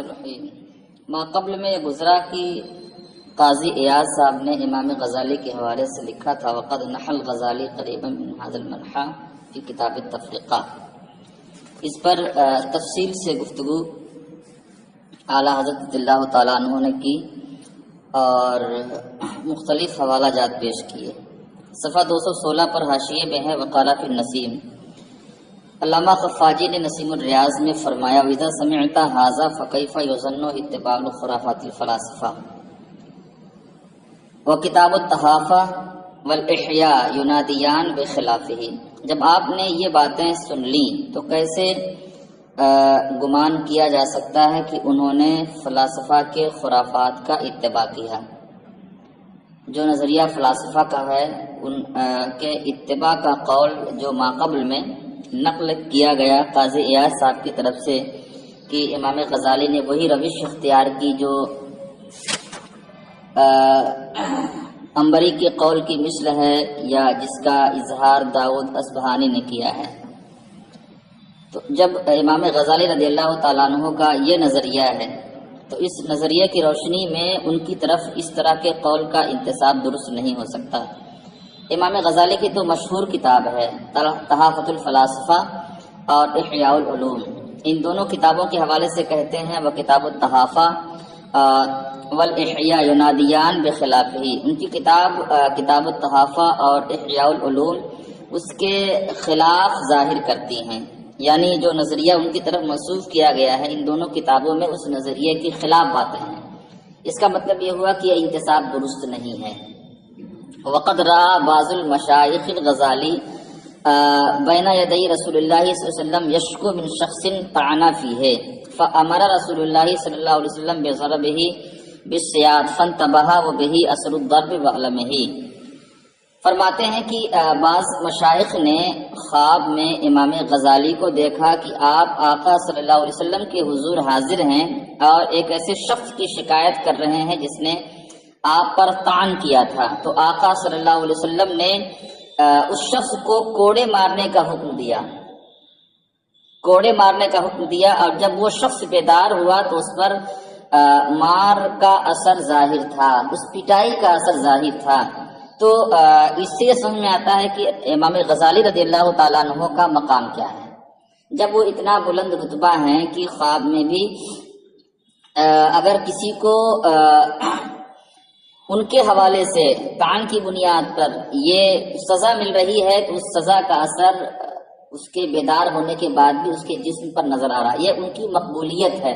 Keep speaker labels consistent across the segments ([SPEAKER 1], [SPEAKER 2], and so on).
[SPEAKER 1] الرحیم۔ ما قبل میں گزرا کہ قاضی ایاز صاحب نے امام غزالی کے حوالے سے لکھا تھا وقد نحل غزالی قریبا من هذا المنحى فی کتاب التفریقہ۔ اس پر تفصیل سے گفتگو اعلیٰ حضرت رضی اللہ تعالیٰ عنہ نے کی اور مختلف حوالہ جات پیش کیے۔ صفحہ 216 پر حاشیے میں ہے وقال فی النسیم، علامہ خفاجی نے نسیم الریاض میں فرمایا وَإِذَا سَمِعْتَ هَذَا فَكَيْفَ يُظَنُّ اتِّبَاعُ الْخُرَافَاتِ الْفَلَاسِفَةِ وَكِتَابُ التَّحَافَةِ وَالْإِحْيَاءُ يُنَادِيَانِ بِخِلَافِهِ۔ جب آپ نے یہ باتیں سن لیں تو کیسے گمان کیا جا سکتا ہے کہ انہوں نے فلاسفہ کے خرافات کا اتباع کیا۔ جو نظریہ فلاسفہ کا ہے ان کے اتباع کا قول جو ماقبل میں نقل کیا گیا قاضی ایاز صاحب کی طرف سے کہ امام غزالی نے وہی روش اختیار کی جو انبری کے قول کی مثل ہے یا جس کا اظہار داؤد اصبہانی نے کیا ہے۔ تو جب امام غزالی رضی اللہ تعالیٰ عنہ کا یہ نظریہ ہے تو اس نظریے کی روشنی میں ان کی طرف اس طرح کے قول کا انتساب درست نہیں ہو سکتا۔ امام غزالی کی تو مشہور کتاب ہے تحافۃ الفلاسفہ اور احیاء العلوم، ان دونوں کتابوں کے حوالے سے کہتے ہیں وہ کتاب التحافہ والاحیاء ینادیان بخلافہ، ان کی کتاب التحافہ اور احیاء العلوم اس کے خلاف ظاہر کرتی ہیں، یعنی جو نظریہ ان کی طرف منسوب کیا گیا ہے ان دونوں کتابوں میں اس نظریے کے خلاف باتیں ہیں۔ اس کا مطلب یہ ہوا کہ یہ انتساب درست نہیں ہے۔ وقد رأى بعض المشائخ الغزالی بین یدی رسول اللہ صلی اللہ علیہ وسلم یشکو من شخص طعن فیہ فامر رسول اللہ صلی اللہ علیہ وسلم بضربہ بالسیاط فانتبہ وبہ اثر الضرب وعلمہ۔ فرماتے ہیں کہ بعض مشائخ نے خواب میں امام غزالی کو دیکھا کہ آپ آقا صلی اللہ علیہ وسلم کے حضور حاضر ہیں اور ایک ایسے شخص کی شکایت کر رہے ہیں جس نے آپ پر طعن کیا تھا، تو آقا صلی اللہ علیہ وسلم نے اس شخص کو کوڑے مارنے کا حکم دیا، اور جب وہ شخص بیدار ہوا تو اس پر مار کا اثر ظاہر تھا، اس پٹائی کا اثر ظاہر تھا۔ تو اس سے یہ سمجھ میں آتا ہے کہ امام غزالی رضی اللہ تعالیٰ عنہ کا مقام کیا ہے۔ جب وہ اتنا بلند رتبہ ہیں کہ خواب میں بھی اگر کسی کو ان کے حوالے سے طعن کی بنیاد پر یہ سزا مل رہی ہے تو اس سزا کا اثر اس کے بیدار ہونے کے بعد بھی اس کے جسم پر نظر آ رہا ہے، یہ ان کی مقبولیت ہے۔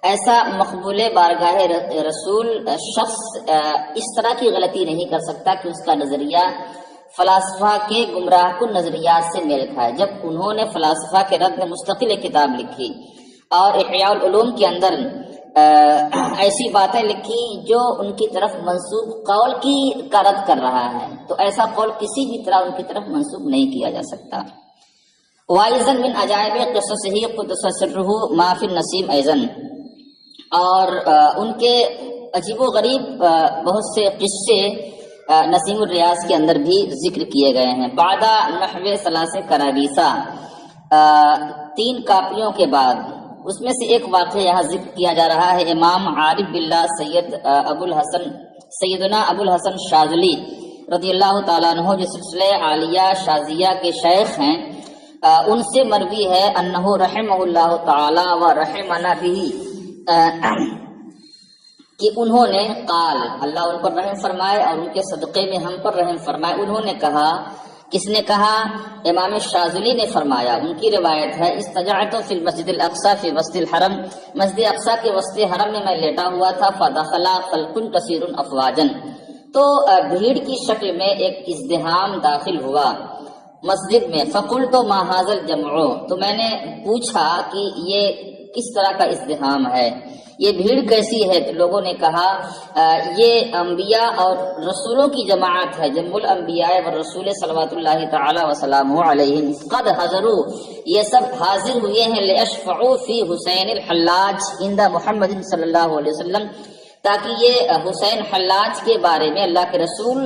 [SPEAKER 1] ایسا مقبول بارگاہ رسول شخص اس طرح کی غلطی نہیں کر سکتا کہ اس کا نظریہ فلاسفہ کے گمراہ کن نظریات سے میل کھائے۔ جب انہوں نے فلاسفہ کے رد میں مستقل ایک کتاب لکھی اور احیاء العلوم کے اندر ایسی باتیں لکھی جو ان کی طرف منسوب قول کا رد کر رہا ہے، تو ایسا قول کسی بھی طرح ان کی طرف منسوب نہیں کیا جا سکتا۔ وَأَيْضًا مِنْ عَجَائِبِ قِصَصِهِ قُدِّسَ سِرُّهُ مَا فِي النَّسِيمِ أَيْضًا، اور ان کے عجیب و غریب بہت سے قصے نسیم الریاض کے اندر بھی ذکر کیے گئے ہیں۔ بعد نحو 3 کراویسہ، 3 کاپیوں کے بعد، اس میں سے ایک واقعہ یہاں ذکر کیا جا رہا ہے۔ امام عارف باللہ سیدنا ابو الحسن شاذلی رضی اللہ تعالیٰ عنہ جو سلسلہ عالیہ شاذیہ کے شیخ ہیں، ان سے مروی ہے انہ رحمہ اللہ تعالی و رحمنا بھی، کہ انہوں نے قال، اللہ ان پر رحم فرمائے اور ان کے صدقے میں ہم پر رحم فرمائے، انہوں نے کہا، کس نے کہا؟ امام شاذلی نے فرمایا، ان کی روایت ہے استجعت فی المسجد الاقصی فی وسط الحرم، مسجد اقصی کے وسط حرم میں لیٹا ہوا تھا، فدخل خلق کثیر افواجا، تو بھیڑ کی شکل میں ایک ازدحام داخل ہوا مسجد میں، فقلت ما ھذا الجمع، تو میں نے پوچھا کہ یہ کس طرح کا ازدحام ہے، یہ بھیڑ کیسی ہے؟ تو لوگوں نے کہا یہ انبیاء اور رسولوں کی جماعت ہے، جمع الانبیاء والرسول صلوات اللہ تعالی وسلامہ علیہ، قد حضروا، یہ سب حاضر ہوئے ہیں، لیشفعوا فی حسین الحلاج عند محمد صلی اللہ علیہ وسلم، تاکہ یہ حسین حلاج کے بارے میں اللہ کے رسول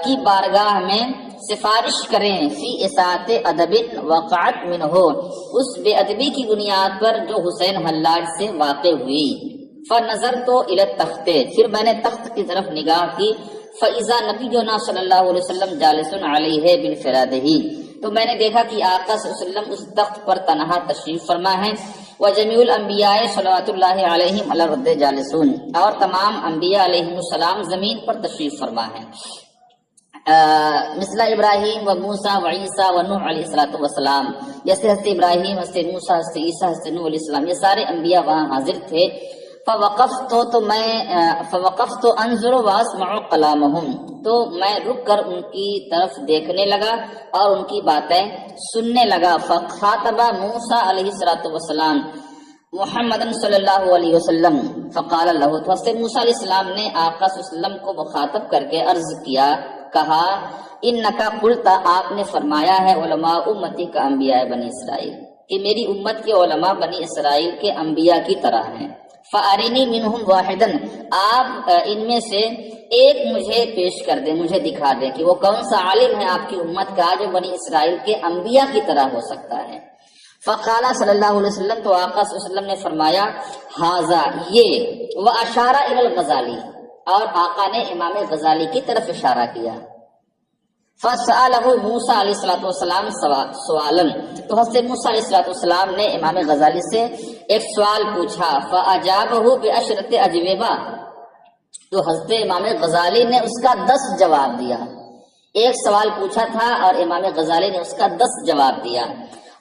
[SPEAKER 1] کی بارگاہ میں سفارش کریں فی اساعت ادب وقعت منہ، اس بے ادبی کی بنیاد پر جو حسین حلاج سے واقع ہوئی۔ فنظرت الی التخت، پھر میں نے تخت کی طرف نگاہ کی، فاذا نبینا صلی اللہ علیہ وسلم جالس علیہ بانفرادہ، تو میں نے دیکھا کہ آقا صلی اللہ علیہ وسلم اس تخت پر تنہا تشریف فرما ہے، وجمیع الانبیاء صلوات اللہ علیہم علی الارض جالسون، اور تمام انبیاء علیہم السلام زمین پر تشریف فرما ہے، مثل ابراہیم و موسیٰ و عیسیٰ و نوح علیہ السلام، جیسے حضرت ابراہیم، حضرت موسیٰ، حضرت عیسیٰ، حضرت نوح علیہ السلام، یہ سارے انبیاء وہاں حاضر تھے۔ فوقفت انظر واسمع کلامہم، تو میں رک کر ان کی طرف دیکھنے لگا اور ان کی باتیں سننے لگا۔ فخاطب موسیٰ علیہ السلام محمد صلی اللہ علیہ وسلم فقال له، تو حضرت موسیٰ علیہ السلام نے آقا صلی اللہ علیہ وسلم کو مخاطب کر کے عرض کیا، کہا انکا قلتا، آپ نے فرمایا ہے علماء امتی کا انبیاء بنی اسرائیل، کہ میری امت کے علماء بنی اسرائیل کے انبیاء کی طرح ہیں۔ فارینی منہم واحدا، آپ ان میں سے ایک مجھے پیش کر دیں، مجھے دکھا دیں کہ وہ کون سا عالم ہے آپ کی امت کا جو بنی اسرائیل کے انبیاء کی طرح ہو سکتا ہے۔ فقال صلی اللہ علیہ وسلم، تو آقا صلی اللہ علیہ وسلم نے فرمایا ھذا، یہ، واشار الی الغزالی، اور آقا نے امام غزالی کی طرف اشارہ کیا۔ فسألہ موسیٰ علیہ السلام سوالا، تو حضرت موسیٰ علیہ السلام نے امام غزالی سے ایک سوال پوچھا، فأجابہ بعشرۃ اجوبہ، تو حضرت امام غزالی نے اس کا 10 جواب دیا۔ ایک سوال پوچھا تھا اور امام غزالی نے اس کا 10 جواب دیا۔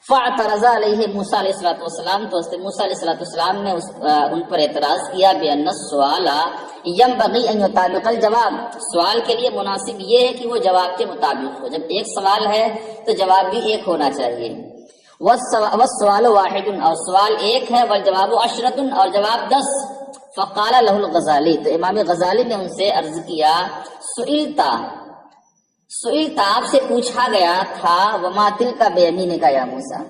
[SPEAKER 1] فاعترض علیہ موسیٰ علیہ السلام، تو حضرت موسیٰ علیہ السلام نے ان پر اعتراض کیا، بأن السؤال ينبغي ان يطابق الجواب، سوال کے لیے مناسب یہ ہے کہ وہ جواب کے مطابق ہو، جب ایک سوال ہے تو جواب بھی ایک ہونا چاہیے۔ والسؤال واحد، اور سوال ایک ہے، والجواب 10، اور جواب 10۔ فقال له الغزالی، تو امام غزالی نے ان سے عرض کیا، سئلتا، آپ سے پوچھا گیا تھا، وما تلک بیمینک یا موسیٰ،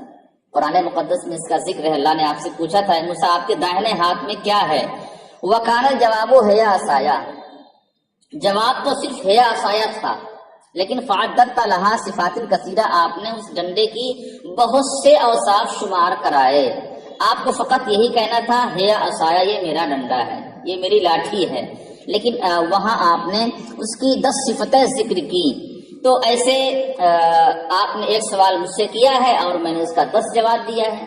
[SPEAKER 1] قرآن مقدس میں اس کا ذکر ہے، اللہ نے آپ سے پوچھا تھا اے موسیٰ آپ کے داہنے ہاتھ میں کیا ہے؟ وکان الجواب ہے عصایا، جواب تو صرف ہے عصایا تھا، لیکن فعددت لہا صفات کثیرہ، آپ نے اس ڈنڈے کی بہت سے اوصاف شمار کرائے، آپ کو فقط یہی کہنا تھا ہے عصایا، یہ میرا ڈنڈا ہے، یہ میری لاٹھی ہے، لیکن وہاں آپ نے اس کی 10 صفتیں ذکر کی۔ تو ایسے آپ نے ایک سوال مجھ سے کیا ہے اور میں نے اس کا 10 جواب دیا ہے۔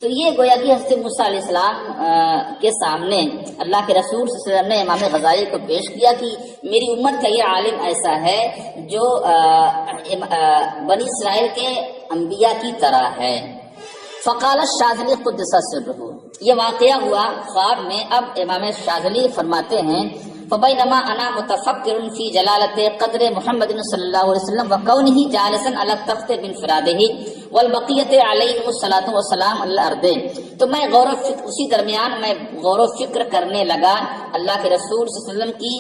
[SPEAKER 1] تو یہ گویا کہ حضرت موسیٰ علیہ السلام کے سامنے اللہ کے رسول صلی اللہ علیہ وسلم نے امام غزالی کو پیش کیا کہ میری امت کا یہ عالم ایسا ہے جو بنی اسرائیل کے انبیاء کی طرح ہے۔ فقال الشاذلی قدس سرہ، یہ واقعہ ہوا خواب میں۔ اب امام شاذلی فرماتے ہیں، فبینما انا متفکر فی جلالت قدر محمد صلی اللہ علیہ وسلم وکونہ جالسا علی التخت بانفرادہ والبقیۃ علیہم الصلاۃ والسلام علی الارض، تو میں اسی درمیان میں غور و فکر کرنے لگا اللہ کے رسول صلی اللہ علیہ وسلم کی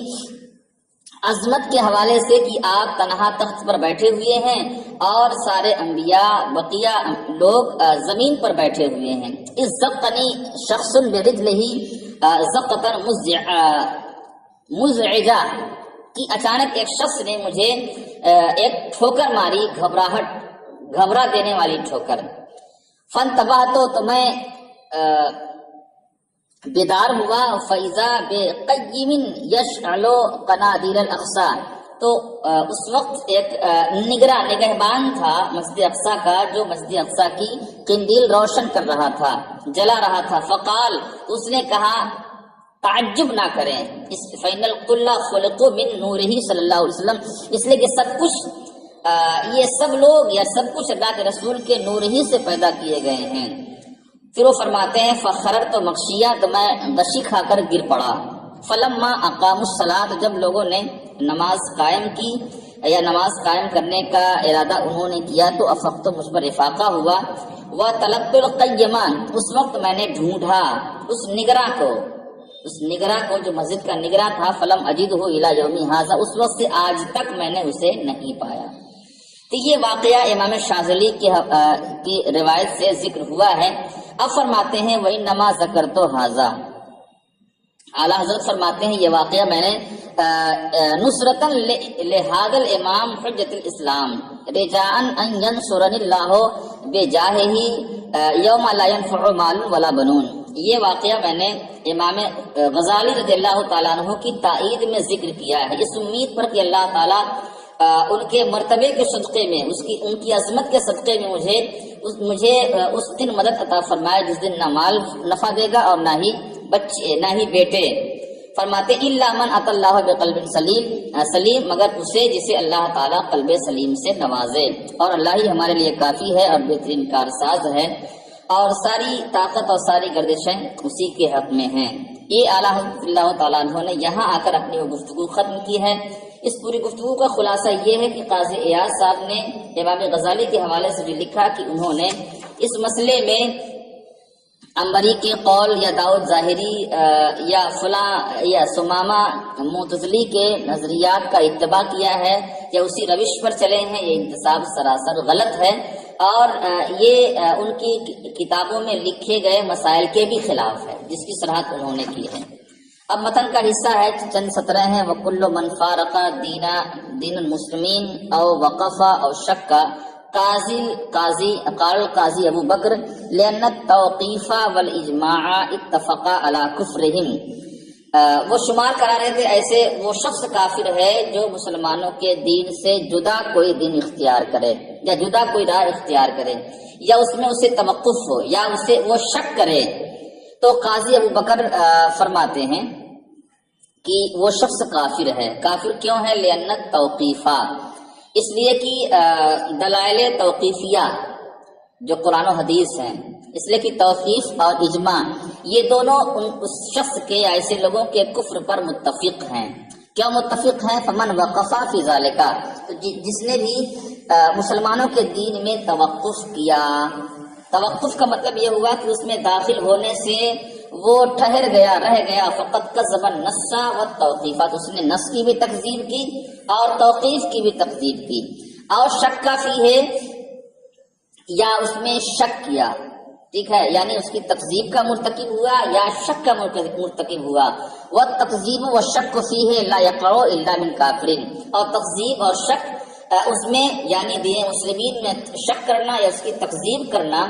[SPEAKER 1] عظمت کے حوالے سے کہ آپ تنہا تخت پر بیٹھے ہوئے ہیں اور سارے انبیاء بقیہ لوگ زمین پر بیٹھے ہوئے ہیں۔ اس زقنی شخص برجلہ زقتا مزعجہ، کہ اچانک ایک شخص نے مجھے ایک ٹھوکر ماری، گھبرا دینے والی ٹھوکر۔ فانتبہت، تو میں بیدار ہوا، فاذا بقیم یشعل قنادیل الاقصی، تو اس وقت ایک نگہبان تھا مسجد اقصی کا، جو مسجد اقصی کی قندیل روشن کر رہا تھا، جلا رہا تھا۔ فقال، اس نے کہا تعجب نہ کریں، فإن الكل خلقوا من نورہ صلی اللہ علیہ وسلم، اس لیے کہ سب کچھ یہ سب لوگ یا سب کچھ اللہ کے رسول کے نور ہی سے پیدا کیے گئے ہیں۔ پھر وہ فرماتے ہیں فخررت مغشیہ، تو میں غشی کھا کر گر پڑا۔ فلما اقاموا الصلاۃ، جب لوگوں نے نماز قائم کی یا نماز قائم کرنے کا ارادہ انہوں نے کیا، تو افقت، مجھ پر افاقہ ہوا۔ وطلبت القیمان، اس وقت میں نے ڈھونڈا اس نگراں کو جو مسجد کا نگراں تھا۔ فلم اجدہ الی یوم ھذا، اس وقت سے آج تک میں نے اسے نہیں پایا۔ تو یہ واقعہ امام شاذلی کی روایت سے ذکر ہوا ہے۔ اب فرماتے ہیں وَإِنَّمَا ذَكَرْتُ ھذا، اعلیٰ حضرت فرماتے ہیں یہ واقعہ میں نے نصرتاً لہذا الامام حجت الاسلام رجاءً ان ینصرنی اللہ بجاہہ یوم لا ينفع مال ولا بنون، یہ واقعہ میں نے امام غزالی رضی اللہ تعالیٰ عنہ کی تائید میں ذکر کیا ہے، اس امید پر کہ اللہ تعالیٰ ان کے مرتبے کے صدقے میں، ان کی عظمت کے صدقے میں مجھے اس دن مدد عطا فرمائے جس دن نہ مال نفع دے گا اور نہ ہی بچے نہ ہی بیٹے۔ فرماتے الا من اتى اللہ بقلب سلیم، مگر اسے جسے اللہ تعالیٰ قلب سلیم سے نوازے، اور اللہ ہی ہمارے لیے کافی ہے اور بہترین کارساز ہے، اور ساری طاقت اور ساری گردشیں اسی کے حق میں ہیں۔ یہ اعلیٰ حضرت اللہ تعالیٰ عنہ نے یہاں آ کر اپنی وہ گفتگو ختم کی ہے۔ اس پوری گفتگو کا خلاصہ یہ ہے کہ قاضی ایاز صاحب نے امام غزالی کے حوالے سے بھی لکھا کہ انہوں نے اس مسئلے میں عنبری کے قول یا داؤد ظاہری یا فلاں یا ثمامہ معتزلی کے نظریات کا اتباع کیا ہے، یا اسی روش پر چلے ہیں، یہ انتساب سراسر غلط ہے، اور یہ ان کی کتابوں میں لکھے گئے مسائل کے بھی خلاف ہے جس کی صراحت انہوں نے کی ہے۔ اب متن کا حصہ ہے، چند سطریں ہیں۔ وَكُلُّ مَنْ فَارَقَ دِينَ الْمُسْلِمِينَ أَوْ وَقَفَ أَوْ شَكَّ قال القاضی ابو بکر لأن التوقیف والإجماع اتفقا على كفرهم، وہ شمار کرا رہے تھے ایسے وہ شخص کافر ہے جو مسلمانوں کے دین سے جدا کوئی دین اختیار کرے یا جدا کوئی راہ اختیار کرے، یا اس میں اسے توقف ہو یا اسے وہ شک کرے۔ تو قاضی ابو بکر فرماتے ہیں کہ وہ شخص کافر ہے۔ کافر کیوں ہے؟ لأن التوقیفہ، اس لیے کہ دلائل توقیفیہ جو قرآن و حدیث ہیں، اس لیے کہ توقیف اور اجماع یہ دونوں اس شخص کے ایسے لوگوں کے کفر پر متفق ہیں۔ کیا متفق ہیں؟ فمن وقفا فی ذالک، تو جس نے بھی مسلمانوں کے دین میں توقف کیا، توقف کا مطلب یہ ہوا کہ اس میں داخل ہونے سے وہ ٹھہر گیا، رہ گیا، فقط کذب النص والتوقیفات، اس نے نص کی بھی تکذیب کی اور توقیف کی بھی تکذیب کی، اور شک کافی ہے یا اس میں شک کیا، ٹھیک ہے، یعنی اس کی تکذیب کا مرتکب ہوا یا شک کا مرتکب ہوا۔ والتکذیب والشک فیہ لا یقع الا من کافر، اور تکذیب اور شک اس میں یعنی دین مسلمین میں شک کرنا یا اس کی تکذیب کرنا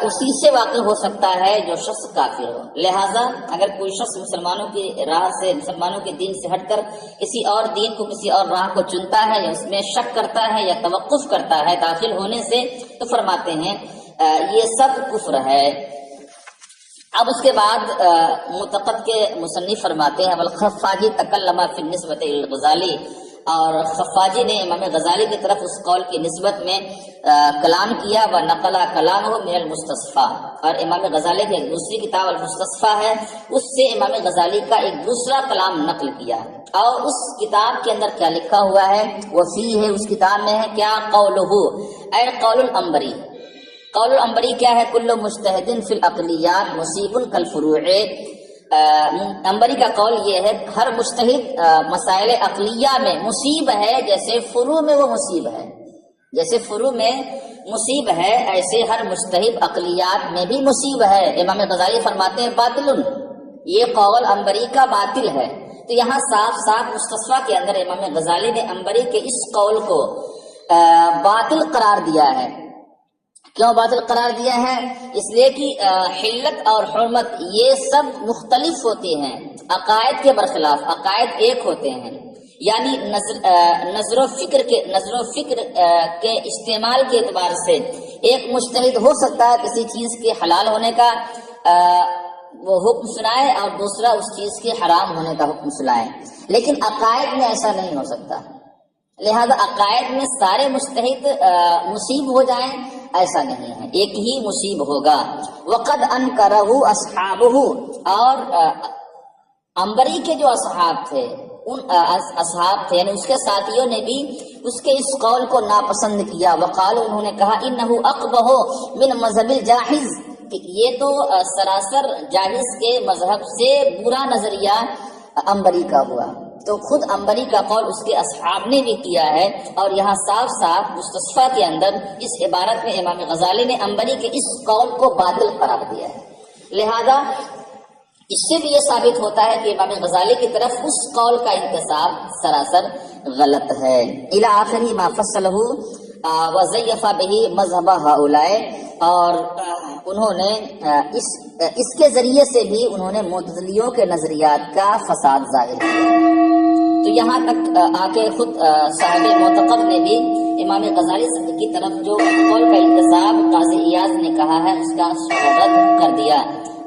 [SPEAKER 1] اسی سے واقع ہو سکتا ہے جو شخص کافر ہو۔ لہٰذا اگر کوئی شخص مسلمانوں کی راہ سے، مسلمانوں کے دین سے ہٹ کر کسی اور دین کو، کسی اور راہ کو چنتا ہے یا اس میں شک کرتا ہے یا توقف کرتا ہے داخل ہونے سے، تو فرماتے ہیں یہ سب کفر ہے۔ اب اس کے بعد معتقد کے مصنف فرماتے ہیں والخفاجی تکلم فی النسبۃ الغزالی، اور خفاجی نے امام غزالی کی طرف اس قول کی نسبت میں کلام کیا، وَنَقَلَ كَلَامَهُ مِنَ الْمُسْتَصْفَى، اور امام غزالی کی ایک دوسری کتاب المستصفیٰ ہے، اس سے امام غزالی کا ایک دوسرا کلام نقل کیا، اور اس کتاب کے اندر کیا لکھا ہوا ہے، وفی ہے اس کتاب میں ہے کیا، قولہ اے قول العنبری، قول العنبری کیا ہے، کل مجتہد فی العقلیات مصیب کالفروع، عنبری کا قول یہ ہے ہر مجتہد مسائل عقلیہ میں مصیب ہے جیسے فروع میں وہ مصیب ہے، جیسے فروع میں مصیب ہے ایسے ہر مجتہد عقلیات میں بھی مصیب ہے۔ امام غزالی فرماتے ہیں باطل، یہ قول عنبری کا باطل ہے۔ تو یہاں صاف صاف مستصفیٰ کے اندر امام غزالی نے عنبری کے اس قول کو باطل قرار دیا ہے۔ کیوں باطل قرار دیا ہے؟ اس لیے کہ حلت اور حرمت یہ سب مختلف ہوتے ہیں، عقائد کے برخلاف، عقائد ایک ہوتے ہیں، یعنی نظر و فکر کے استعمال کے اعتبار سے ایک مجتہد ہو سکتا ہے کسی چیز کے حلال ہونے کا وہ حکم سنائے اور دوسرا اس چیز کے حرام ہونے کا حکم سنائے، لیکن عقائد میں ایسا نہیں ہو سکتا۔ لہذا عقائد میں سارے مجتہد مصیب ہو جائیں ایسا نہیں ہے، ایک ہی مصیب ہوگا۔ وقد انکرہ اصحابہ، اور عنبری کے جو اصحاب تھے، ان اصحاب تھے یعنی اس کے ساتھیوں نے بھی اس کے اس قول کو ناپسند کیا۔ وقال، انہوں نے کہا انہ اقبح من مذہب الجاحظ، کہ یہ تو سراسر جاحظ کے مذہب سے برا نظریہ عنبری کا ہوا۔ تو خود عنبری کا قول اس کے اصحاب نے بھی کیا ہے، اور یہاں صاف صاف مستصفیٰ کے اندر اس عبارت میں امام غزالی نے عنبری کے اس قول کو باطل قرار دیا ہے۔ لہذا اس سے بھی یہ ثابت ہوتا ہے کہ امام غزالی کی طرف اس قول کا انتساب سراسر غلط ہے. الی آخری ما فصلہ وزیف بہ مذہب ہؤلاء، اور انہوں نے اس کے ذریعے سے بھی انہوں نے معتزلیوں کے نظریات کا فساد ظاہر کیا. تو یہاں تک آ کے خود صاحب معتقد نے بھی امام غزالی کی طرف جو قول کا انتساب قاضی ایاز نے کہا ہے اس کا رد کر دیا،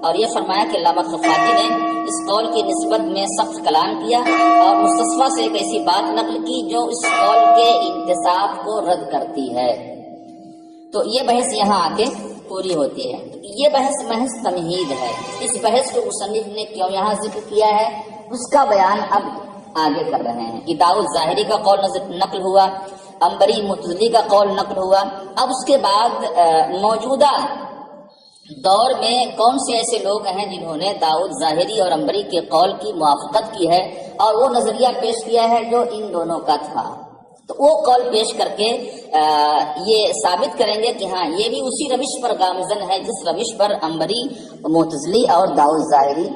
[SPEAKER 1] اور یہ فرمایا کہ علامہ خفاجی نے اس قول کی نسبت میں سخت کلام کیا اور مستصفیٰ سے ایک ایسی بات نقل کی جو اس قول کے انتساب کو رد کرتی ہے. تو یہ بحث یہاں آ کے پوری ہوتی ہے. یہ بحث محض تمہید ہے. اس بحث کو مصنف نے کیوں یہاں ذکر کیا ہے اس کا بیان اب آگے کر رہے ہیں. کہ داؤد ظاہری کا قول نقل ہوا، عنبری معتزلی کا قول نقل ہوا. اب اس کے بعد موجودہ دور میں کون سے ایسے لوگ ہیں جنہوں نے داؤد ظاہری اور عنبری کے قول کی موافقت کی ہے اور وہ نظریہ پیش کیا ہے جو ان دونوں کا تھا. تو وہ قول پیش کر کے یہ ثابت کریں گے کہ ہاں یہ بھی اسی روش پر گامزن ہے جس روش پر عنبری، معتزلی اور داؤد ظاہری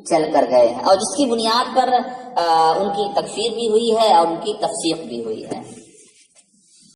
[SPEAKER 1] چل کر گئے ہیں، اور جس کی بنیاد پر ان کی تکفیر بھی ہوئی ہے اور ان کی تفسیق بھی ہوئی ہے.